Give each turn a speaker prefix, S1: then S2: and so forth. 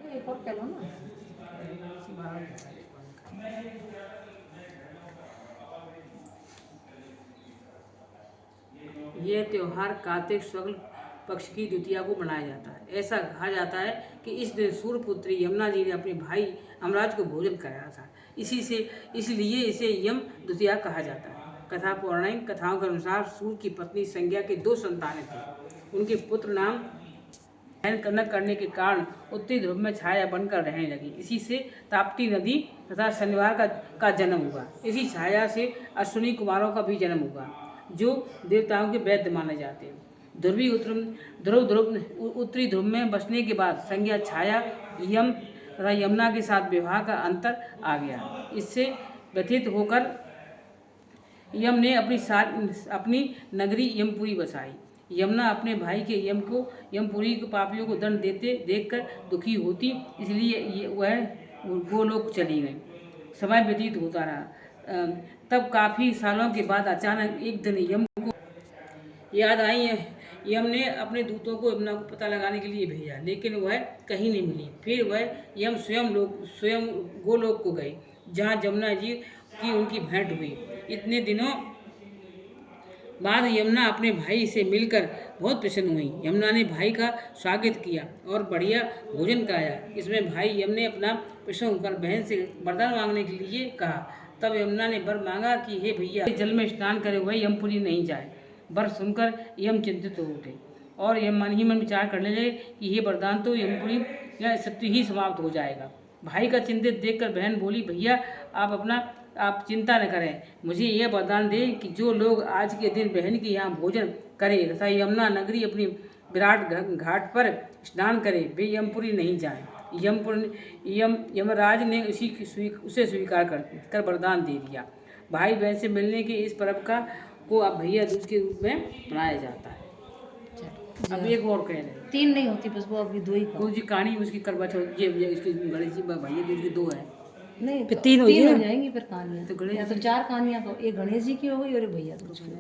S1: एक और कह लो ना।
S2: यह त्योहार कार्तिक शुक्ल पक्ष की द्वितीया को मनाया जाता है। ऐसा कहा जाता है कि इस दिन सूर्यपुत्री यमुना जी ने अपने भाई यमराज को भोजन कराया था। इसलिए इसे यम द्वितीया कहा जाता है। कथा पौराणिक कथाओं के अनुसार सूर्य की पत्नी संज्ञा के 2 संतानें थे। उनके पुत्र नाम न करने के कारण उत्तरी ध्रुव में छाया बनकर रहने लगी। इसी से ताप्ती नदी तथा शनिवार का जन्म हुआ। इसी छाया से अश्विनी कुमारों का भी जन्म हुआ, जो देवताओं के वैद्य माने जाते हैं। उत्तरी ध्रुव में बसने के बाद संज्ञा छाया यम तथा यमुना के साथ विवाह का अंतर आ गया। इससे व्यथित होकर यम ने अपनी नगरी यमपुरी बसाई। यमुना अपने भाई के यमपुरी के पापियों को दंड देते देखकर दुखी होती, इसलिए वह गोलोक चली गई। समय व्यतीत होता रहा। तब काफ़ी सालों के बाद अचानक एक दिन यम को याद आई। यम ने अपने दूतों को यमुना को पता लगाने के लिए भेजा, लेकिन वह कहीं नहीं मिली। फिर वह यम स्वयं गोलोक को गए, जहाँ यमुना जी की उनकी भेंट हुई। इतने दिनों बाद यमुना अपने भाई से मिलकर बहुत प्रसन्न हुई। यमुना ने भाई का स्वागत किया और बढ़िया भोजन कराया। इसमें भाई यम ने अपना प्रसन्न होकर बहन से वरदान मांगने के लिए कहा। तब यमुना ने वर मांगा कि हे भैया, जल में स्नान करे हुए यमपुरी नहीं जाए। वर सुनकर यम चिंतित हो उठे और यम मन ही मन विचार करने लगे कि ये वरदान तो यमपुरी सत्य ही समाप्त हो जाएगा। भाई का चिंतित देखकर बहन बोली, भैया आप चिंता न करें, मुझे यह वरदान दें कि जो लोग आज के दिन बहन के यहाँ भोजन करें तथा यमुना नगरी अपनी विराट घाट पर स्नान करें, वे यमपुरी नहीं जाएं। यमराज ने उसे स्वीकार कर वरदान दे दिया। भाई बहन से मिलने के इस पर्व को अब भैया दूज के रूप में मनाया जाता है। अब एक और कह रहे
S1: 3 नहीं होती, बस वो अभी 2 ही
S2: कुछ कहानी उसकी करवा चौथ इसकी गणेश जी भैया दूज की 2 है।
S1: नहीं,
S2: फिर 3 हो
S1: जाएंगी फिर कहानियाँ।
S2: तो गणेश
S1: या तो 4 कहानियाँ, तो एक गणेश जी की हो गई और एक भैया दूज की।